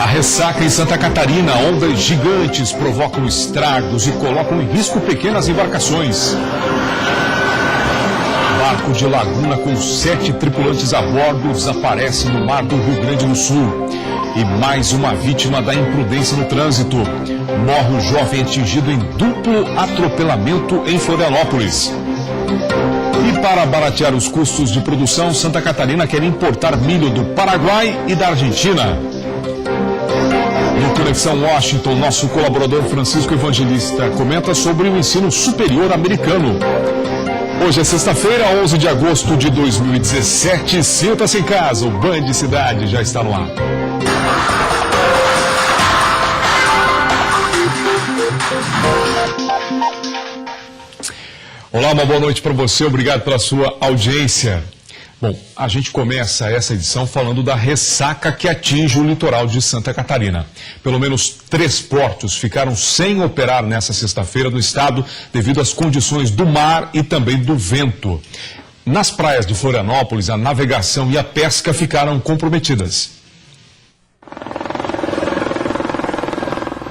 A ressaca em Santa Catarina, ondas gigantes provocam estragos e colocam em risco pequenas embarcações. Barco de Laguna com 7 tripulantes a bordo desaparece no mar do Rio Grande do Sul. E mais uma vítima da imprudência no trânsito. Morre o jovem atingido em duplo atropelamento em Florianópolis. E para baratear os custos de produção, Santa Catarina quer importar milho do Paraguai e da Argentina. No Conexão Washington, nosso colaborador Francisco Evangelista comenta sobre o ensino superior americano. Hoje é sexta-feira, 11 de agosto de 2017. Sinta-se em casa, o Band Cidade já está no ar. Olá, uma boa noite para você, obrigado pela sua audiência. Bom, a gente começa essa edição falando da ressaca que atinge o litoral de Santa Catarina. Pelo menos 3 portos ficaram sem operar nessa sexta-feira no estado devido às condições do mar e também do vento. Nas praias de Florianópolis, a navegação e a pesca ficaram comprometidas.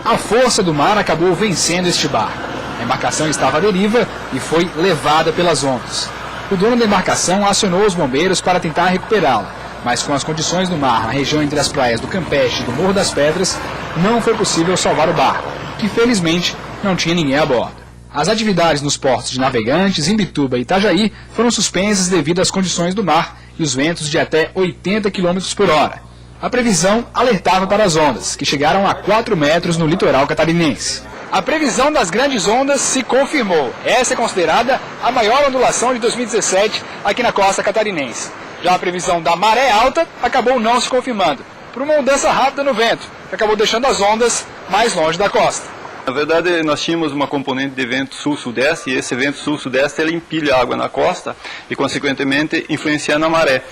A força do mar acabou vencendo este barco. A embarcação estava à deriva e foi levada pelas ondas. O dono da embarcação acionou os bombeiros para tentar recuperá-la, mas com as condições do mar na região entre as praias do Campeche e do Morro das Pedras, não foi possível salvar o barco, que felizmente não tinha ninguém a bordo. As atividades nos portos de Navegantes, Imbituba e Itajaí foram suspensas devido às condições do mar e os ventos de até 80 km por hora. A previsão alertava para as ondas, que chegaram a 4 metros no litoral catarinense. A previsão das grandes ondas se confirmou. Essa é considerada a maior ondulação de 2017 aqui na costa catarinense. Já a previsão da maré alta acabou não se confirmando, por uma mudança rápida no vento, que acabou deixando as ondas mais longe da costa. Na verdade, nós tínhamos uma componente de vento sul-sudeste, e esse vento sul-sudeste ele empilha água na costa e, consequentemente, influencia na maré.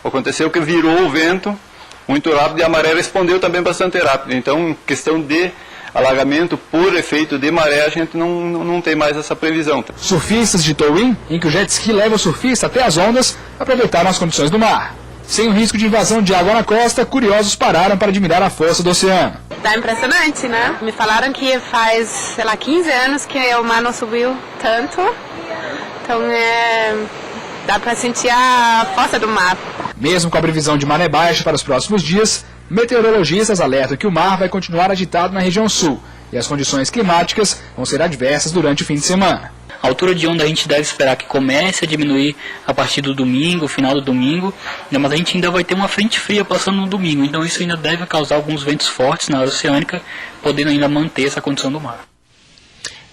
Aconteceu que virou o vento muito rápido e a maré respondeu também bastante rápido. Então, questão de alagamento por efeito de maré, a gente não tem mais essa previsão. Surfistas de towing, em que o jet ski leva o surfista até as ondas, aproveitaram as condições do mar. Sem o risco de invasão de água na costa, curiosos pararam para admirar a força do oceano. Tá impressionante, né? Me falaram que faz, sei lá, 15 anos que o mar não subiu tanto. Então, dá para sentir a força do mar. Mesmo com a previsão de maré baixa para os próximos dias, meteorologistas alertam que o mar vai continuar agitado na região sul e as condições climáticas vão ser adversas durante o fim de semana. A altura de onda a gente deve esperar que comece a diminuir a partir do domingo, final do domingo, mas a gente ainda vai ter uma frente fria passando no domingo, então isso ainda deve causar alguns ventos fortes na área oceânica, podendo ainda manter essa condição do mar.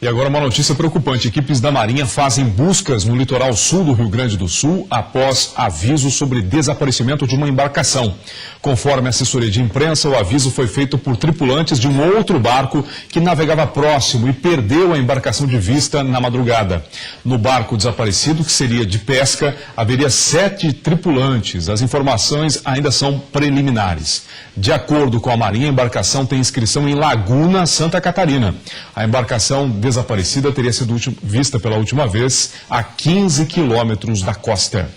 E agora uma notícia preocupante. Equipes da Marinha fazem buscas no litoral sul do Rio Grande do Sul após aviso sobre desaparecimento de uma embarcação. Conforme a assessoria de imprensa, o aviso foi feito por tripulantes de um outro barco que navegava próximo e perdeu a embarcação de vista na madrugada. No barco desaparecido, que seria de pesca, haveria 7 tripulantes. As informações ainda são preliminares. De acordo com a Marinha, a embarcação tem inscrição em Laguna, Santa Catarina. A embarcação desaparecida teria sido vista pela última vez a 15 quilômetros da costa.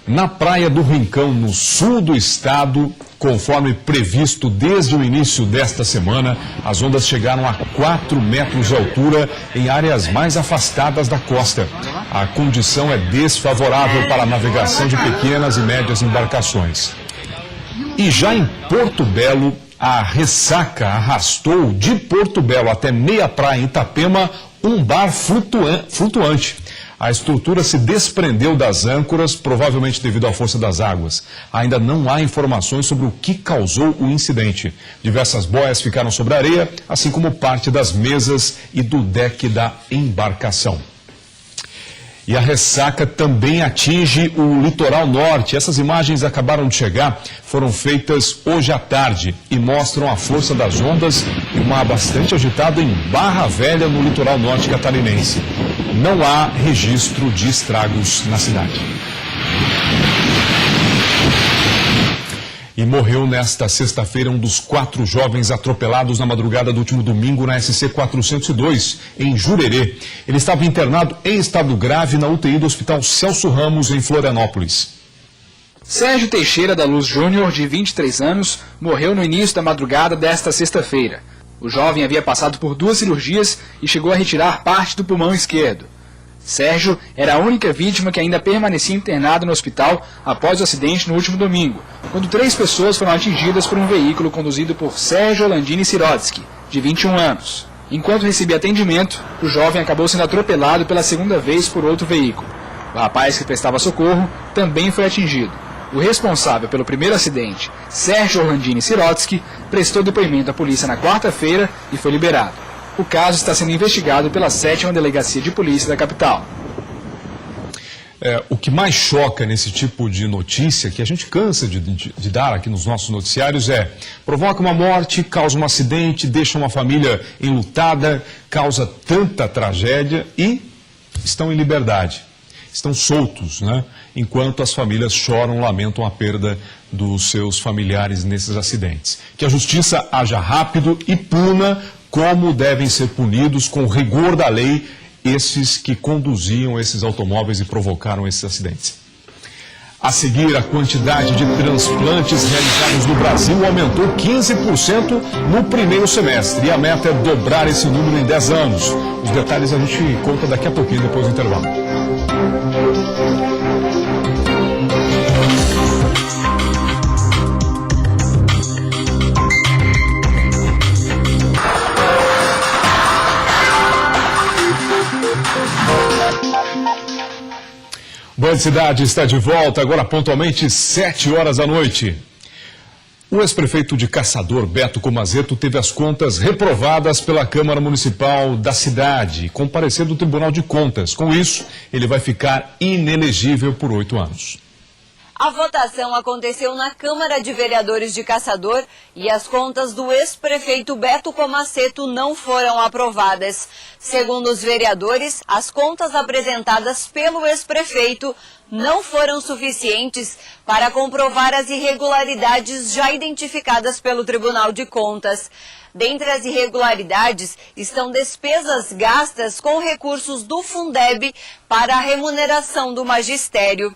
Na Praia do Rincão, no sul do estado, conforme previsto desde o início desta semana, as ondas chegaram a 4 metros de altura em áreas mais afastadas da costa. A condição é desfavorável para a navegação de pequenas e médias embarcações. E já em Porto Belo, a ressaca arrastou de Porto Belo até Meia Praia, em Itapema, um bar flutuante. A estrutura se desprendeu das âncoras, provavelmente devido à força das águas. Ainda não há informações sobre o que causou o incidente. Diversas boias ficaram sobre a areia, assim como parte das mesas e do deck da embarcação. E a ressaca também atinge o litoral norte. Essas imagens acabaram de chegar, foram feitas hoje à tarde e mostram a força das ondas e o mar bastante agitado em Barra Velha, no litoral norte catarinense. Não há registro de estragos na cidade. E morreu nesta sexta-feira um dos 4 jovens atropelados na madrugada do último domingo na SC 402, em Jurerê. Ele estava internado em estado grave na UTI do Hospital Celso Ramos, em Florianópolis. Sérgio Teixeira da Luz Júnior, de 23 anos, morreu no início da madrugada desta sexta-feira. O jovem havia passado por 2 cirurgias e chegou a retirar parte do pulmão esquerdo. Sérgio era a única vítima que ainda permanecia internado no hospital após o acidente no último domingo, quando 3 pessoas foram atingidas por um veículo conduzido por Sérgio Olandini Sirotsky, de 21 anos. Enquanto recebia atendimento, o jovem acabou sendo atropelado pela segunda vez por outro veículo. O rapaz que prestava socorro também foi atingido. O responsável pelo primeiro acidente, Sérgio Olandini Sirotsky, prestou depoimento à polícia na quarta-feira e foi liberado. O caso está sendo investigado pela 7ª Delegacia de Polícia da capital. O que mais choca nesse tipo de notícia, que a gente cansa de dar aqui nos nossos noticiários, provoca uma morte, causa um acidente, deixa uma família enlutada, causa tanta tragédia e estão em liberdade. Estão soltos, né? Enquanto as famílias choram, lamentam a perda dos seus familiares nesses acidentes. Que a justiça haja rápido e puna como devem ser punidos com o rigor da lei esses que conduziam esses automóveis e provocaram esses acidentes. A seguir, a quantidade de transplantes realizados no Brasil aumentou 15% no primeiro semestre e a meta é dobrar esse número em 10 anos. Os detalhes a gente conta daqui a pouquinho, depois do intervalo. Boa Cidade está de volta, agora pontualmente 7 horas da noite. O ex-prefeito de Caçador, Beto Comazetto, teve as contas reprovadas pela Câmara Municipal da cidade, com parecer do Tribunal de Contas. Com isso, ele vai ficar inelegível por 8 anos. A votação aconteceu na Câmara de Vereadores de Caçador e as contas do ex-prefeito Beto Comazetto não foram aprovadas. Segundo os vereadores, as contas apresentadas pelo ex-prefeito não foram suficientes para comprovar as irregularidades já identificadas pelo Tribunal de Contas. Dentre as irregularidades estão despesas gastas com recursos do Fundeb para a remuneração do magistério.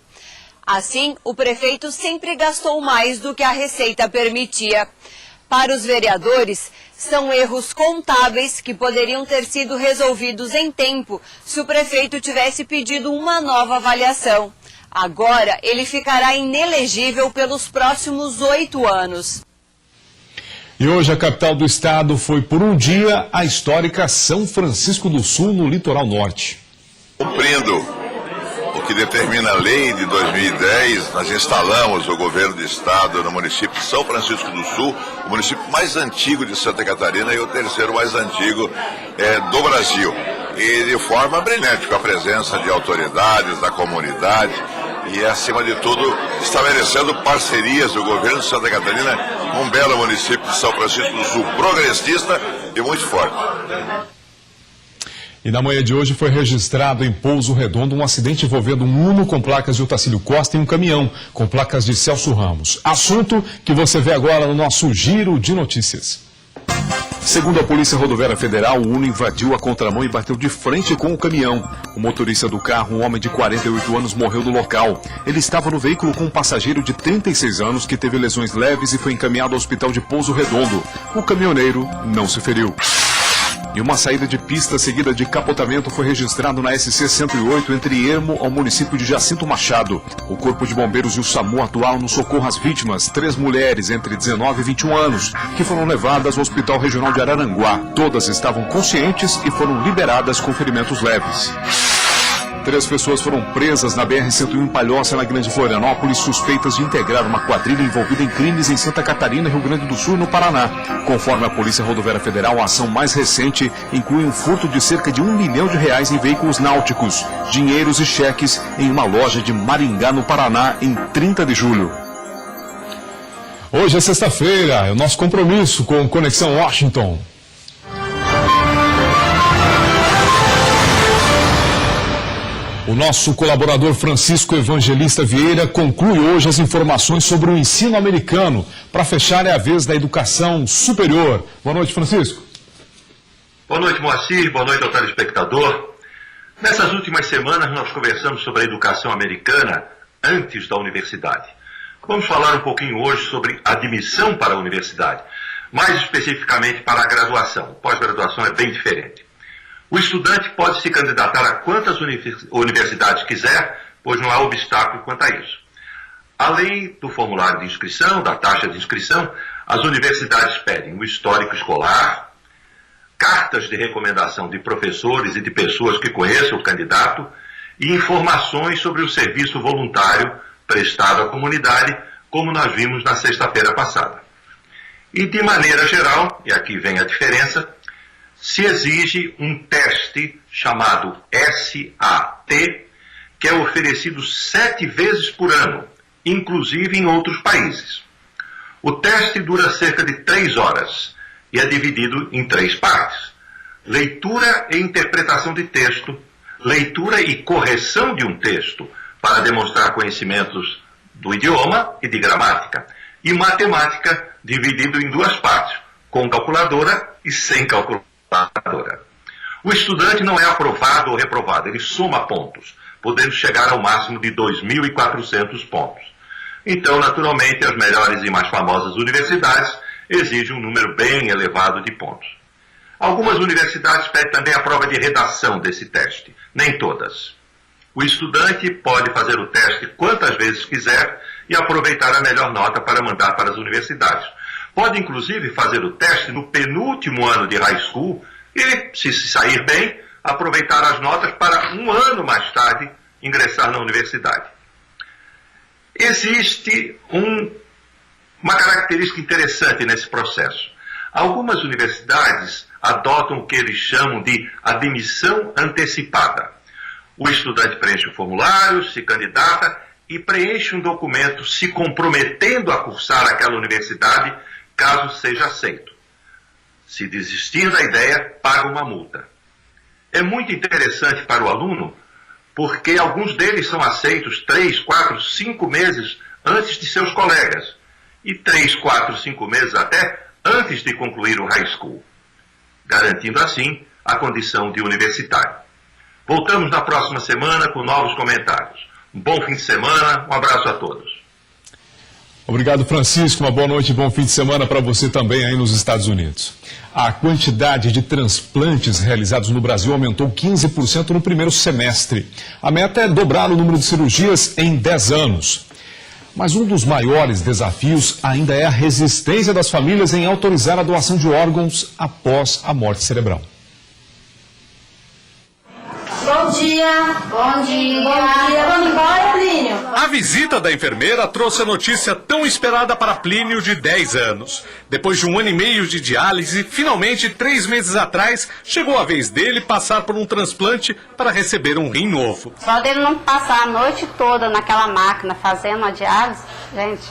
Assim, o prefeito sempre gastou mais do que a receita permitia. Para os vereadores, são erros contábeis que poderiam ter sido resolvidos em tempo se o prefeito tivesse pedido uma nova avaliação. Agora, ele ficará inelegível pelos próximos 8 anos. E hoje a capital do estado foi por um dia a histórica São Francisco do Sul, no litoral norte. Cumprindo o que determina a lei de 2010, nós instalamos o governo do estado no município de São Francisco do Sul, o município mais antigo de Santa Catarina e o terceiro mais antigo do Brasil. E de forma brilhante, com a presença de autoridades, da comunidade e, acima de tudo, estabelecendo parcerias do governo de Santa Catarina com um belo município de São Francisco do Sul, progressista e muito forte. E na manhã de hoje foi registrado em Pouso Redondo um acidente envolvendo um Uno com placas de Otacílio Costa e um caminhão com placas de Celso Ramos. Assunto que você vê agora no nosso Giro de Notícias. Segundo a Polícia Rodoviária Federal, o Uno invadiu a contramão e bateu de frente com o caminhão. O motorista do carro, um homem de 48 anos, morreu no local. Ele estava no veículo com um passageiro de 36 anos que teve lesões leves e foi encaminhado ao hospital de Pouso Redondo. O caminhoneiro não se feriu. E uma saída de pista seguida de capotamento foi registrado na SC-108 entre Ermo ao município de Jacinto Machado. O Corpo de Bombeiros e o SAMU atuaram no socorro às vítimas, 3 mulheres entre 19 e 21 anos, que foram levadas ao Hospital Regional de Araranguá. Todas estavam conscientes e foram liberadas com ferimentos leves. 3 pessoas foram presas na BR-101 em Palhoça, na Grande Florianópolis, suspeitas de integrar uma quadrilha envolvida em crimes em Santa Catarina, Rio Grande do Sul e no Paraná. Conforme a Polícia Rodoviária Federal, a ação mais recente inclui um furto de cerca de R$1 milhão em veículos náuticos, dinheiros e cheques em uma loja de Maringá, no Paraná, em 30 de julho. Hoje é sexta-feira, é o nosso compromisso com Conexão Washington. O nosso colaborador Francisco Evangelista Vieira conclui hoje as informações sobre o ensino americano. Para fechar, é a vez da educação superior. Boa noite, Francisco. Boa noite, Moacir. Boa noite ao telespectador. Nessas últimas semanas, nós conversamos sobre a educação americana antes da universidade. Vamos falar um pouquinho hoje sobre admissão para a universidade, mais especificamente para a graduação. Pós-graduação é bem diferente. O estudante pode se candidatar a quantas universidades quiser, pois não há obstáculo quanto a isso. Além do formulário de inscrição, da taxa de inscrição, as universidades pedem o histórico escolar, cartas de recomendação de professores e de pessoas que conheçam o candidato e informações sobre o serviço voluntário prestado à comunidade, como nós vimos na sexta-feira passada. E de maneira geral, e aqui vem a diferença, se exige um teste chamado SAT, que é oferecido 7 vezes por ano, inclusive em outros países. O teste dura cerca de 3 horas e é dividido em 3 partes: leitura e interpretação de texto, leitura e correção de um texto para demonstrar conhecimentos do idioma e de gramática, e matemática, dividido em 2 partes, com calculadora e sem calculadora. O estudante não é aprovado ou reprovado, ele soma pontos, podendo chegar ao máximo de 2.400 pontos. Então, naturalmente, as melhores e mais famosas universidades exigem um número bem elevado de pontos. Algumas universidades pedem também a prova de redação desse teste, nem todas. O estudante pode fazer o teste quantas vezes quiser e aproveitar a melhor nota para mandar para as universidades. Pode, inclusive, fazer o teste no penúltimo ano de high school e, se sair bem, aproveitar as notas para um ano mais tarde ingressar na universidade. Existe uma característica interessante nesse processo. Algumas universidades adotam o que eles chamam de admissão antecipada. O estudante preenche o formulário, se candidata e preenche um documento se comprometendo a cursar aquela universidade, caso seja aceito. Se desistir da ideia, paga uma multa. É muito interessante para o aluno, porque alguns deles são aceitos 3, 4, 5 meses antes de seus colegas, e 3, 4, 5 meses até antes de concluir o high school, garantindo assim a condição de universitário. Voltamos na próxima semana com novos comentários. Um bom fim de semana, um abraço a todos. Obrigado, Francisco. Uma boa noite e bom fim de semana para você também aí nos Estados Unidos. A quantidade de transplantes realizados no Brasil aumentou 15% no primeiro semestre. A meta é dobrar o número de cirurgias em 10 anos. Mas um dos maiores desafios ainda é a resistência das famílias em autorizar a doação de órgãos após a morte cerebral. Bom dia. Bom dia. Bom dia. Vamos embora, Plínio? A visita da enfermeira trouxe a notícia tão esperada para Plínio de 10 anos. Depois de 1 ano e meio de diálise, finalmente, 3 meses atrás, chegou a vez dele passar por um transplante para receber um rim novo. Só dele não passar a noite toda naquela máquina fazendo a diálise, gente,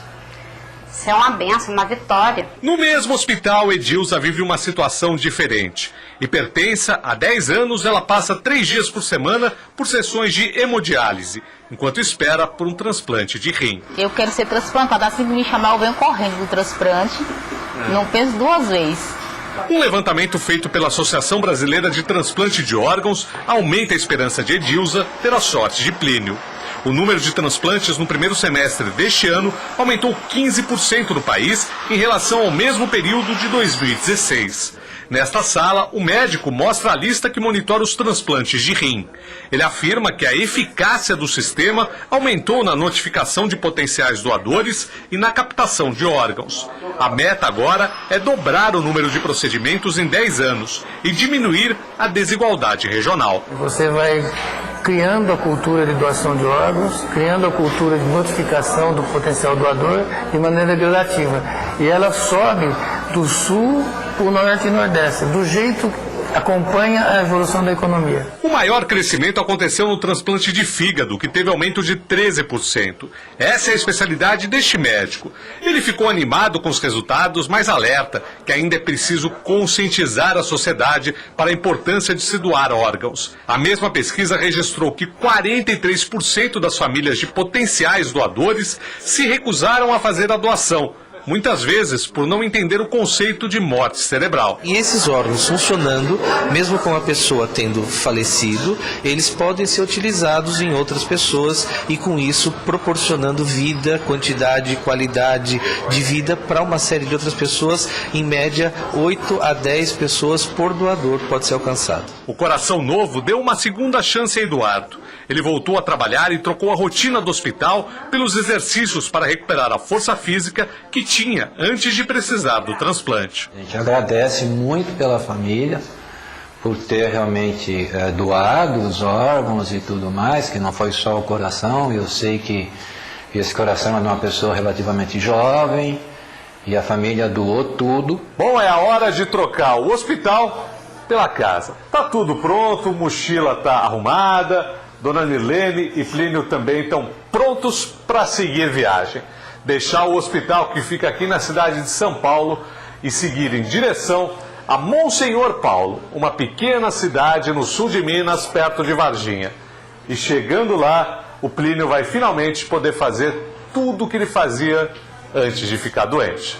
isso é uma benção, uma vitória. No mesmo hospital, Edilza vive uma situação diferente. Hipertensa, há 10 anos, ela passa 3 dias por semana por sessões de hemodiálise, enquanto espera por um transplante de rim. Eu quero ser transplantada, assim que me chamar eu venho correndo do transplante, não penso 2 vezes. Um levantamento feito pela Associação Brasileira de Transplante de Órgãos aumenta a esperança de Edilza ter a sorte de Plínio. O número de transplantes no primeiro semestre deste ano aumentou 15% no país em relação ao mesmo período de 2016. Nesta sala, o médico mostra a lista que monitora os transplantes de rim. Ele afirma que a eficácia do sistema aumentou na notificação de potenciais doadores e na captação de órgãos. A meta agora é dobrar o número de procedimentos em 10 anos e diminuir a desigualdade regional. Você vai criando a cultura de doação de órgãos, criando a cultura de notificação do potencial doador de maneira gradativa. E ela sobe do sul para o norte e nordeste, do jeito que acompanha a evolução da economia. O maior crescimento aconteceu no transplante de fígado, que teve aumento de 13%. Essa é a especialidade deste médico. Ele ficou animado com os resultados, mas alerta que ainda é preciso conscientizar a sociedade para a importância de se doar órgãos. A mesma pesquisa registrou que 43% das famílias de potenciais doadores se recusaram a fazer a doação, muitas vezes por não entender o conceito de morte cerebral. E esses órgãos funcionando, mesmo com a pessoa tendo falecido, eles podem ser utilizados em outras pessoas e com isso proporcionando vida, quantidade e qualidade de vida para uma série de outras pessoas. Em média, 8 a 10 pessoas por doador pode ser alcançado. O Coração Novo deu uma segunda chance a Eduardo. Ele voltou a trabalhar e trocou a rotina do hospital pelos exercícios para recuperar a força física que tinha antes de precisar do transplante. A gente agradece muito pela família por ter realmente doado os órgãos e tudo mais, que não foi só o coração. Eu sei que esse coração é de uma pessoa relativamente jovem e a família doou tudo. Bom, é a hora de trocar o hospital pela casa. Tá tudo pronto, mochila tá arrumada. Dona Nirlene e Plínio também estão prontos para seguir viagem. Deixar o hospital que fica aqui na cidade de São Paulo e seguir em direção a Monsenhor Paulo, uma pequena cidade no sul de Minas, perto de Varginha. E chegando lá, o Plínio vai finalmente poder fazer tudo o que ele fazia antes de ficar doente.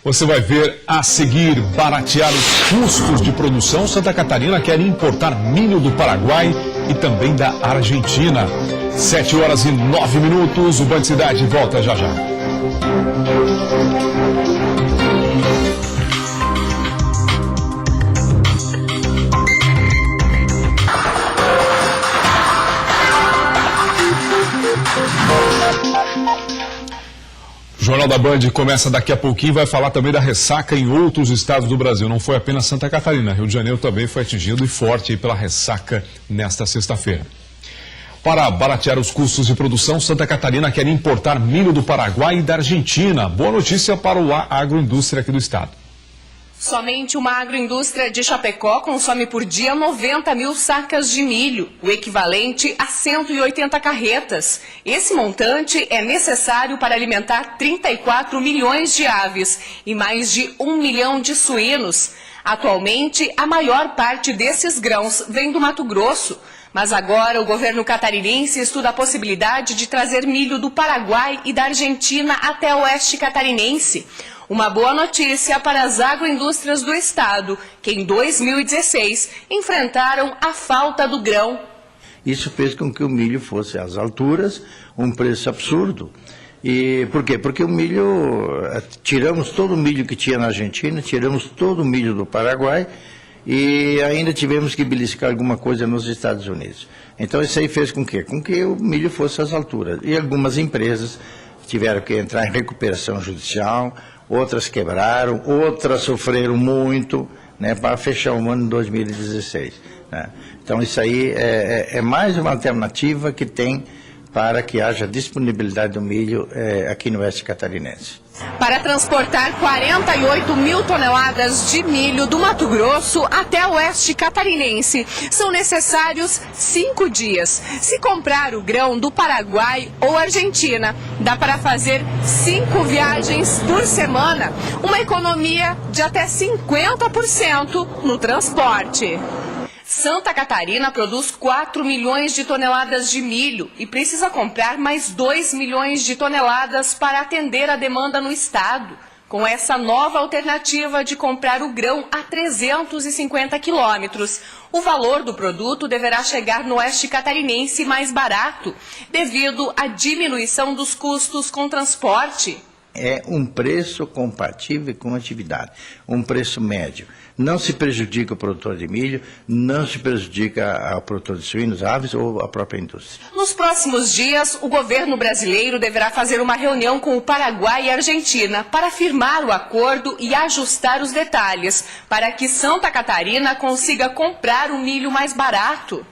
Você vai ver a seguir: baratear os custos de produção. Santa Catarina quer importar milho do Paraguai e também da Argentina. 7h09. O Band Cidade volta já já. O Jornal da Band começa daqui a pouquinho e vai falar também da ressaca em outros estados do Brasil. Não foi apenas Santa Catarina, Rio de Janeiro também foi atingido e forte pela ressaca nesta sexta-feira. Para baratear os custos de produção, Santa Catarina quer importar milho do Paraguai e da Argentina. Boa notícia para a agroindústria aqui do estado. Somente uma agroindústria de Chapecó consome por dia 90 mil sacas de milho, o equivalente a 180 carretas. Esse montante é necessário para alimentar 34 milhões de aves e mais de 1 milhão de suínos. Atualmente, a maior parte desses grãos vem do Mato Grosso. Mas agora o governo catarinense estuda a possibilidade de trazer milho do Paraguai e da Argentina até o oeste catarinense. Uma boa notícia para as agroindústrias do estado, que em 2016 enfrentaram a falta do grão. Isso fez com que o milho fosse às alturas, um preço absurdo. E por quê? Porque o milho, tiramos todo o milho que tinha na Argentina, tiramos todo o milho do Paraguai e ainda tivemos que beliscar alguma coisa nos Estados Unidos. Então isso aí fez com que o milho fosse às alturas. E algumas empresas tiveram que entrar em recuperação judicial, outras quebraram, outras sofreram muito, né, para fechar o ano de 2016. Né? Então isso aí é mais uma alternativa que tem para que haja disponibilidade do milho aqui no oeste catarinense. Para transportar 48 mil toneladas de milho do Mato Grosso até o oeste catarinense, são necessários 5 dias. Se comprar o grão do Paraguai ou Argentina, dá para fazer 5 viagens por semana, uma economia de até 50% no transporte. Santa Catarina produz 4 milhões de toneladas de milho e precisa comprar mais 2 milhões de toneladas para atender a demanda no estado. Com essa nova alternativa de comprar o grão a 350 quilômetros, o valor do produto deverá chegar no oeste catarinense mais barato, devido à diminuição dos custos com transporte. É um preço compatível com a atividade, um preço médio. Não se prejudica o produtor de milho, não se prejudica o produtor de suínos, aves ou a própria indústria. Nos próximos dias, o governo brasileiro deverá fazer uma reunião com o Paraguai e a Argentina para firmar o acordo e ajustar os detalhes, para que Santa Catarina consiga comprar o milho mais barato.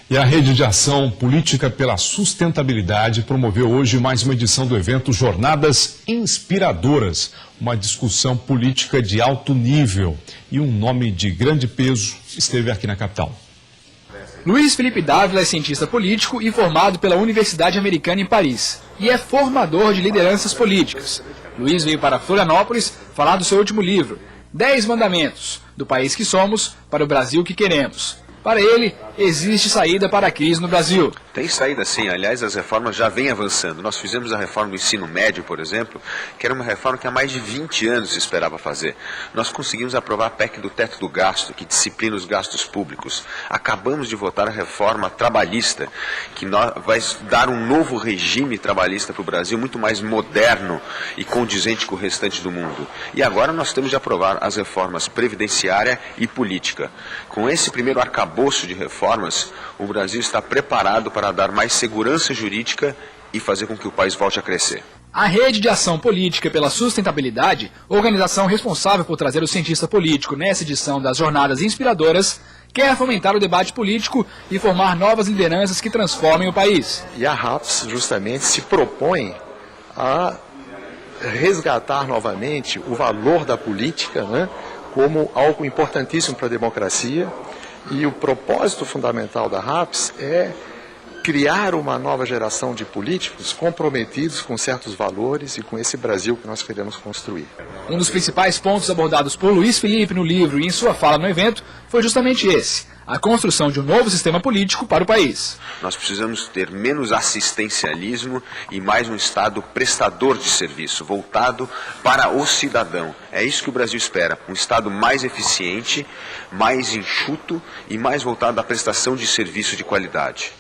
E a Rede de Ação Política pela Sustentabilidade promoveu hoje mais uma edição do evento Jornadas Inspiradoras, uma discussão política de alto nível. E um nome de grande peso esteve aqui na capital. Luiz Felipe Dávila é cientista político e formado pela Universidade Americana em Paris. E é formador de lideranças políticas. Luiz veio para Florianópolis falar do seu último livro, 10 Mandamentos, do país que somos para o Brasil que queremos. Para ele, existe saída para a crise no Brasil. Tem saída sim, aliás as reformas já vêm avançando. Nós fizemos a reforma do ensino médio, por exemplo, que era uma reforma que há mais de 20 anos se esperava fazer. Nós conseguimos aprovar a PEC do teto do gasto, que disciplina os gastos públicos. Acabamos de votar a reforma trabalhista, que vai dar um novo regime trabalhista para o Brasil, muito mais moderno e condizente com o restante do mundo. E agora nós temos de aprovar as reformas previdenciária e política. Com esse primeiro arcabouço de reformas, o Brasil está preparado para dar mais segurança jurídica e fazer com que o país volte a crescer. A Rede de Ação Política pela Sustentabilidade, organização responsável por trazer o cientista político nessa edição das Jornadas Inspiradoras, quer fomentar o debate político e formar novas lideranças que transformem o país. E a RAPS justamente se propõe a resgatar novamente o valor da política, né, como algo importantíssimo para a democracia. E o propósito fundamental da RAPS é criar uma nova geração de políticos comprometidos com certos valores e com esse Brasil que nós queremos construir. Um dos principais pontos abordados por Luiz Felipe no livro e em sua fala no evento foi justamente esse: a construção de um novo sistema político para o país. Nós precisamos ter menos assistencialismo e mais um Estado prestador de serviço, voltado para o cidadão. É isso que o Brasil espera, um Estado mais eficiente, mais enxuto e mais voltado à prestação de serviço de qualidade.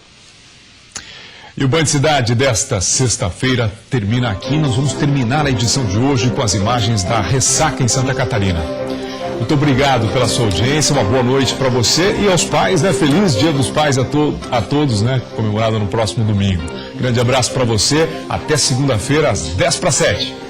E o Band Cidade desta sexta-feira termina aqui. Nós vamos terminar a edição de hoje com as imagens da ressaca em Santa Catarina. Muito obrigado pela sua audiência, uma boa noite para você e aos pais, né? Feliz Dia dos Pais a todos, né? Comemorado no próximo domingo. Grande abraço para você, até segunda-feira às 6:50.